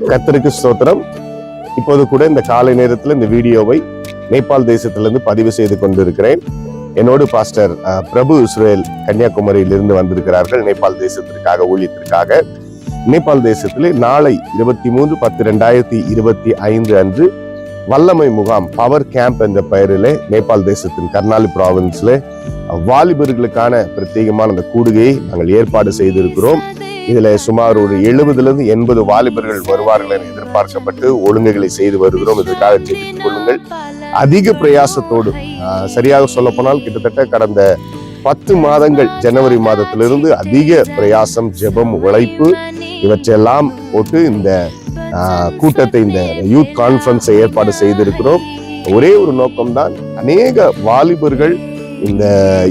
கர்த்தருக்கு ஸ்தோத்திரம். இப்போது கூட இந்த காலை நேரத்தில் இந்த வீடியோவை நேபாள் தேசத்திலிருந்து பதிவு செய்து கொண்டிருக்கிறேன். என்னோடு பாஸ்டர் பிரபு இஸ்ரேல் கன்னியாகுமரியிலிருந்து வந்திருக்கிறார்கள் நேபாள் தேசத்திற்காக ஊழியத்திற்காக. நேபாள் தேசத்திலே நாளை 23/10/2025 அன்று வல்லமை முகாம் பவர் கேம்ப் என்ற பெயரிலே நேபாள் தேசத்தின் கர்னாலி ப்ராவின்ஸ்ல வாலிபர்களுக்கான பிரத்யேகமான அந்த கூடுகையை நாங்கள் ஏற்பாடு செய்திருக்கிறோம். இதுல சுமார் ஒரு 70-80 வாலிபர்கள் வருவார்கள் என எதிர்பார்க்கப்பட்டு ஒழுங்குகளை செய்து வருகிறோம். இதற்காக ஜெபித்துக் கொள்ளுங்கள். அதிக பிரயாசத்தோடு, சரியாக சொல்ல போனால் கிட்டத்தட்ட கடந்த 10 மாதங்கள் ஜனவரி மாதத்திலிருந்து அதிக பிரயாசம், ஜெபம், உழைப்பு இவற்றையெல்லாம் போட்டு இந்த கூட்டத்தை, இந்த யூத் கான்ஃபரன்ஸை ஏற்பாடு செய்திருக்கிறோம். ஒரே ஒரு நோக்கம்தான், அநேக வாலிபர்கள் இந்த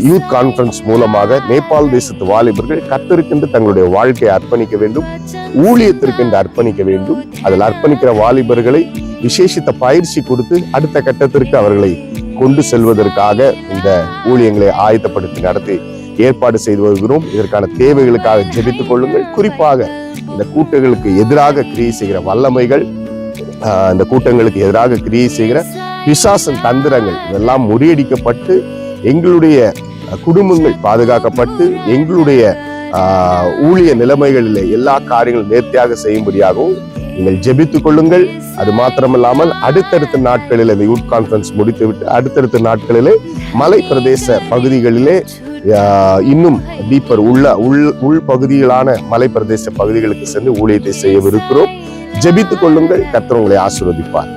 யூத் கான்ஃபரன்ஸ் மூலமாக நேபாள் தேசத்து வாலிபர்கள் கர்த்தருக்கென்று தங்களுடைய வாழ்க்கையை அர்ப்பணிக்க வேண்டும், ஊழியத்திற்கென்று அர்ப்பணிக்க வேண்டும். அதில் அர்ப்பணிக்கிற வாலிபர்களை விசேஷித்த பயிற்சி கொடுத்து அடுத்த கட்டத்திற்கு அவர்களை கொண்டு செல்வதற்காக இந்த ஊழியங்களை ஆயத்தப்படுத்தி நடத்தி ஏற்பாடு செய்து வருகிறோம். இதற்கான தேவைகளுக்காக ஜெபித்துக் கொள்ளுங்கள். குறிப்பாக இந்த கூட்டங்களுக்கு எதிராக கிரியை செய்கிற வல்லமைகள், இந்த கூட்டங்களுக்கு எதிராக கிரியை செய்கிற பிசாசன் தந்திரங்கள் இதெல்லாம் முறியடிக்கப்பட்டு எங்களுடைய குடும்பங்கள் பாதுகாக்கப்பட்டு எங்களுடைய ஊழிய நிலைமைகளிலே எல்லா காரியங்களும் நேர்த்தியாக செய்யும்படியாகவும் நீங்கள் ஜெபித்துக் கொள்ளுங்கள். அது மாத்திரமல்லாமல் அடுத்தடுத்த நாட்களில் இந்த யூத் கான்ஃபரன்ஸ் முடித்துவிட்டு அடுத்தடுத்த நாட்களிலே மலை பிரதேச பகுதிகளிலே இன்னும் டீப்பர் உள் பகுதிகளான மலை பிரதேச பகுதிகளுக்கு சென்று ஊழியத்தை செய்யவிருக்கிறோம். ஜெபித்துக் கொள்ளுங்கள். கர்த்தர் உங்களை ஆசீர்வதிப்பார்.